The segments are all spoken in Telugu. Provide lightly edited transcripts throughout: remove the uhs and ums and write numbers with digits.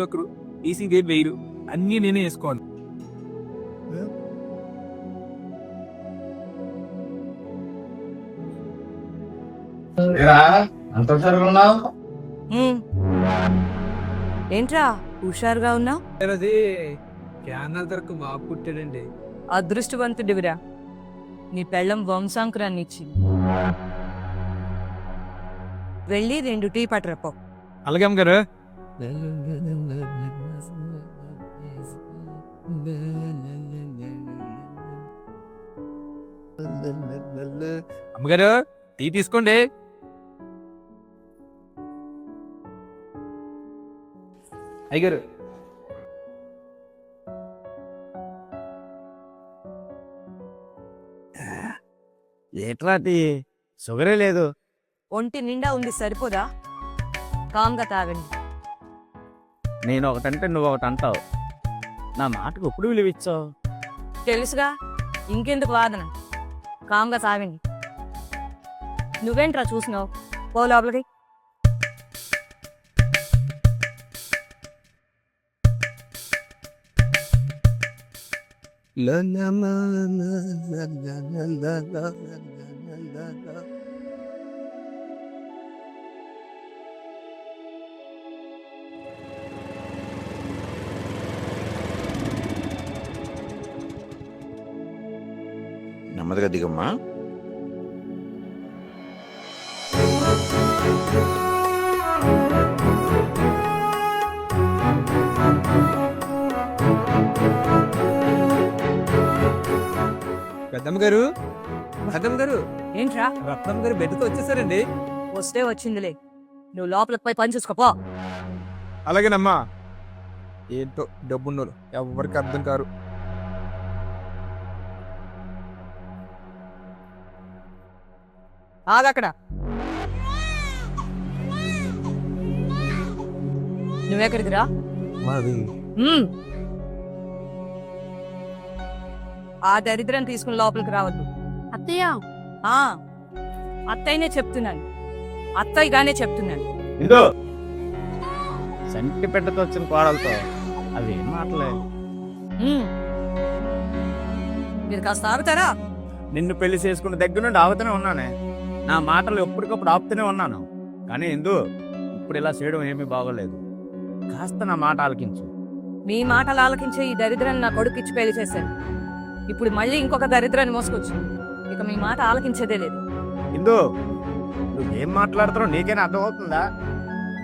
ఒకరు, తీసిందే 1000. అన్నీ నేనే వేసుకోవాలి. అంత హుషారుగా ఉన్నావు? ఏంట్రా హుషారుగా ఉన్నావు? అది క్యానల్ తరకు బాబు పుట్టాడండి. అదృష్టవంతుడివిరా, నీ పెళ్ళం వంశాంకురాన్ని ఇచ్చింది. వెళ్ళి 2 టీ పట్టరపో. అలాగే అమ్మగారు. అమ్మగారు టీ తీసుకోండి. అయ్యగారు ఏట్రా టీ? షుగరే లేదు. ఒంటి నిండా ఉంది, సరిపోదా? కామ్గా తాగండి. నేను ఒకటంటే నువ్వు ఒకటి అంటావు. నా మాటకు ఎప్పుడు విలువిచ్చావు? తెలుసుగా, ఇంకెందుకు వాదన? కామ్గా తాగండి. నువ్వేంట్రా చూసినావు? పో లోపలికి. నెమ్మదిగా దిగమ్మా. పెద్దమ్మ గారు, పెద్దమ్మ గారు, ఏంట్రా? రత్నమ్మ గారు బెడ్తో వచ్చేసారండి. వస్తే వచ్చిందిలే, నువ్వు లోపలికి పోయి పని చూసుకోపో. అలాగేనమ్మా. ఏంటో డబ్బున్నోళ్ళు ఎవరికి అర్థం కారు. ఆగక్కడ. నువ్వెక్కడికి రా? ఆ దరిద్రం తీసుకుని లోపలికి రావద్దు. అత్తయ్య, అత్తయ్యనే చెప్తున్నాను, అత్తయ్యగానే చెప్తున్నాను. ఇందో సంటి పెట్టతో వచ్చిన కోడలతో అవి ఏం మాటలే. మీరు కాస్త ఆగుతారా? నిన్ను పెళ్లి చేసుకున్న దగ్గర నుండి ఆగుతూనే ఉన్నానే. నా మాటలు ఎప్పటికప్పుడు ఆపుతూనే ఉన్నాను. కానీ ఎందు ఇప్పుడు ఇలా చేయడం ఏమీ బాగోలేదు. కాస్త నా మాట ఆలకించు. మీ మాటలు ఆలకించే ఈ దరిద్రాన్ని నా కొడుకిచ్చి పెళ్లి చేశాను. ఇప్పుడు మళ్ళీ ఇంకొక దరిద్రాన్ని మోసుకొచ్చు. ఇక మీ మాట ఆలకించేదే లేదు. ఇందు నువ్వేం మాట్లాడుతున్నావు నీకేనా అర్థమవుతుందా?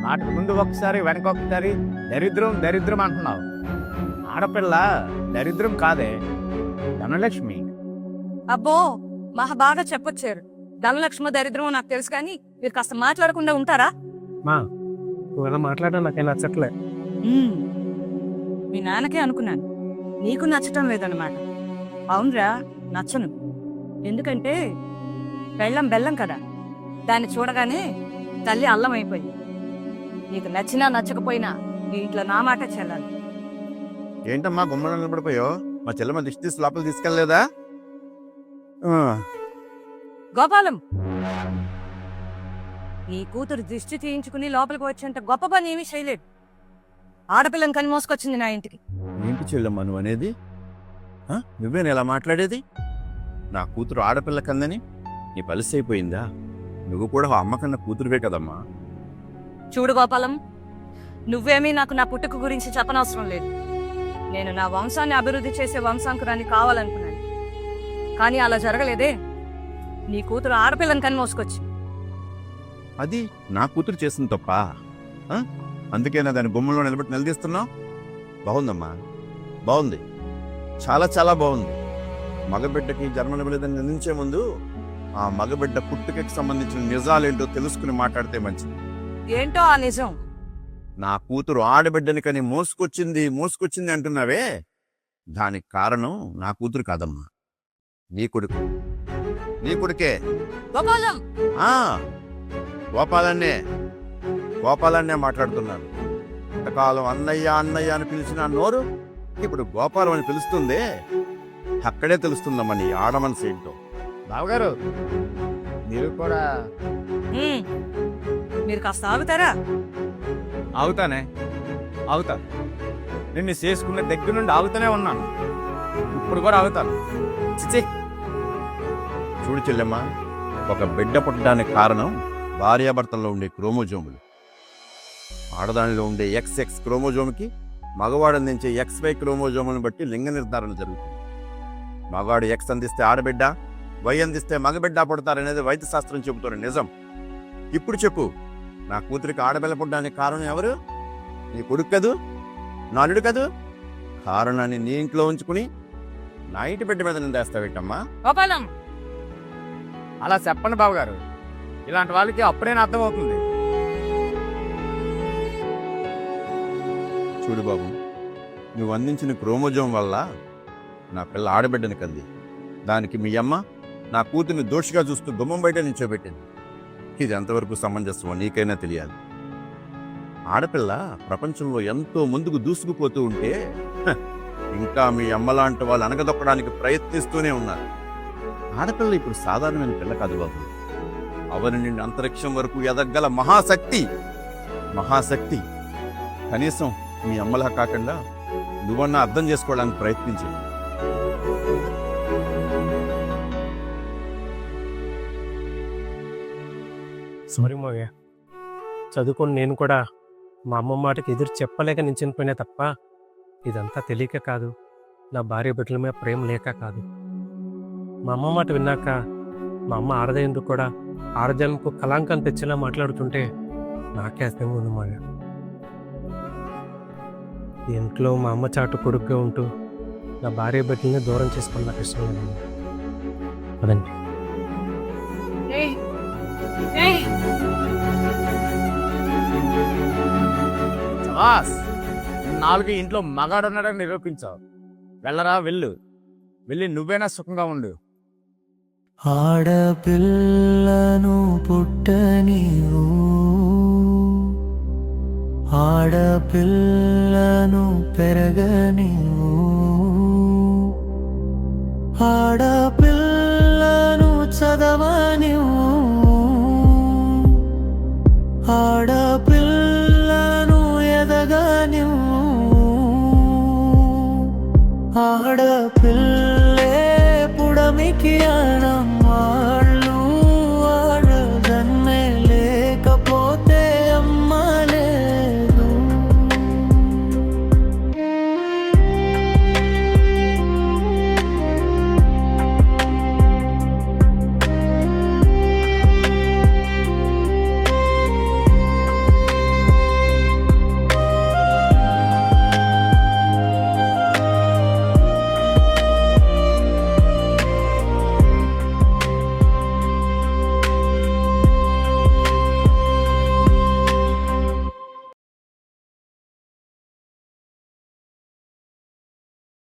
మాటకు ముందు ఒకసారి వెనక ఒకసారి దరిద్రం దరిద్రం అంటున్నావు. ఆడపిల్ల దరిద్రం కాదే, ధనలక్ష్మి. అబ్బో, మహా బాగా చెప్పొచ్చారు. ధనలక్ష్మి దరిద్రం నాకు తెలుసు, కానీ మీరు కాస్త మాట్లాడకుండా ఉంటారా? నువ్వు మాట్లాడడం నాకేం నచ్చట్లే. మీ నాన్నకే అనుకున్నాను, నీకు నచ్చటం లేదన్నమాట. అవునరా, నచ్చను. ఎందుకంటే బెల్లం బెల్లం కదా, దాన్ని చూడగానే తల్లి అల్లం అయిపోయింది. నీకు నచ్చినా నచ్చకపోయినా నీ ఇంట్లో నా మాట చెల్లాలి. ఏంటమ్మా గుమ్మలో నిలబడిపోయావు? మా చెల్లెమ్మ దిష్టి తీసి లోపల తీసుకెళ్ళలేదా? గోపాలం, నీ కూతురు దిష్టి తీయించుకుని లోపలికి వచ్చేంత గొప్ప పని ఏమీ చేయలేదు. ఆడపిల్లని కని మోసుకొచ్చింది నా ఇంటికి. ఏంటి చెల్లెమ్మ నువ్వు అనేది? నువ్వేనా ఇలా మాట్లాడేది? నా కూతురు ఆడపిల్ల కందని నీ పరిస్థితి అయిపోయిందా? నువ్వు కూడా అమ్మ కన్నా కూతురువే కదమ్మా. చూడు గోపాలం, నువ్వేమీ నాకు నా పుట్టుక గురించి చెప్పనవసరం లేదు. నేను నా వంశాన్ని అభివృద్ధి చేసే వంశాంకురాన్ని కావాలనుకున్నాను, కానీ అలా జరగలేదే. నీ కూతురు ఆడపిల్లని కని మోసుకొచ్చి. అది నా కూతురు చేసిన తప్ప? అందుకేనా దాని బొమ్మలో నిలబెట్టి నిలదీస్తున్నావు? బాగుందమ్మా, బాగుంది, చాలా చాలా బాగుంది. మగబిడ్డకి జన్మనివ్వలేదని నిందించే ముందు ఆ మగబిడ్డ పుట్టుకకి సంబంధించిన నిజాలేంటో తెలుసుకుని మాట్లాడితే మంచిది. ఏంటో ఆ నిజం? నా కూతురు ఆడబిడ్డని కని మోసుకొచ్చింది అంటున్నావే, దానికి కారణం నా కూతురు కాదమ్మా, నీ కొడుకే. గోపాలం, గోపాలన్నే మాట్లాడుతున్నాను. ఇంతకాలం అన్నయ్య అన్నయ్య అని పిలిచిన నోరు ఇప్పుడు గోపాలం అని పిలుస్తుందే, అక్కడే తెలుస్తుందమ్మా నీ ఆడమనసు ఏంటో. బావగారు మీరు కూడా మీరు కాస్త ఆగుతారా? ఆగుతానే. ఆగుతాను. నిన్ను చేసుకునే దగ్గర నుండి ఆగుతూనే ఉన్నాను. ఇప్పుడు కూడా ఆగుతాను. చిచి. చూడు చెల్లెమ్మ, ఒక బిడ్డ పుట్టడానికి కారణం భార్యాభర్తల్లో ఉండే క్రోమోజోములు. ఆడదానిలో ఉండే XX క్రోమోజోమ్కి మగవాడు అందించే XY క్రోమోజోములను బట్టి లింగ నిర్ధారణ జరుగుతుంది. మగవాడు X అందిస్తే ఆడబిడ్డ, Y అందిస్తే మగబిడ్డ పుడతారనేది వైద్యశాస్త్రం చెబుతున్న నిజం. ఇప్పుడు చెప్పు, నా కూతురికి ఆడపిల్ల పుట్టడానికి కారణం ఎవరు? నీ కొడుకు కదూ, నా అల్లుడు కదూ? కారణాన్ని నీ ఇంట్లో ఉంచుకుని నా ఇంటి బిడ్డ మీద నిందేస్తావేటమ్మా? గోపాలం, అలా చెప్పండి బావగారు. ఇలాంటి వాళ్ళకి అప్పుడైనా అర్థమవుతుంది. చూడు బాబు, నువ్వు అందించిన క్రోమోజోమ్ వల్ల నా పిల్ల ఆడబిడ్డని కంది. దానికి మీ అమ్మ నా కూతుర్ని దోషిగా చూస్తూ గుమ్మం బయట నిల్చోబెట్టింది. ఇది ఎంతవరకు సమంజసమో నీకైనా తెలియాలి. ఆడపిల్ల ప్రపంచంలో ఎంతో ముందుకు దూసుకుపోతూ ఉంటే ఇంకా మీ అమ్మలాంటి వాళ్ళు అనగదొక్కడానికి ప్రయత్నిస్తూనే ఉన్నారు. ఆడపిల్ల ఇప్పుడు సాధారణమైన పిల్ల కాదు బాబు. అవని నుండి అంతరిక్షం వరకు ఎదగల మహాశక్తి. మహాశక్తి. కనీసం మీ అమ్మలా కాకుండా నువ్వన్నా అర్థం చేసుకోవడానికి ప్రయత్నించు. సారీ మావయ్య, చదువుకొని నేను కూడా మా అమ్మ మాటకి ఎదురు చెప్పలేక నించునిపోయినా తప్ప ఇదంతా తెలియక కాదు, నా భార్య బిడ్డల మీద ప్రేమ లేక కాదు. మా అమ్మ మాట విన్నాక మా అమ్మ ఆడదయ్యందుకు కూడా ఆడజన్మకు కళంకం తెచ్చేలా మాట్లాడుతుంటే నాకే అర్థంగా ఉంది మావయ్య. ఇంట్లో మా అమ్మ చాటు కొడుకుగా ఉంటూ నా భార్య బిడ్డల్ని దూరం చేసుకుని నాకు ఇష్టం లేదు. అదండి. చవాస్, 4 ఇంట్లో మగాడున్నాడని నిరూపించావు. వెళ్ళరా, వెళ్ళు. వెళ్ళి నువ్వైనా సుఖంగా ఉండు. ఆడపిల్లను పుట్టనివు, ఆడపిల్లను పెరగనివు, ఆడపిల్లను చదవనివు, ఆడపిల్లను ఎదగనివు, ఆడపిల్లే పుడమికి ఆనమ్మ.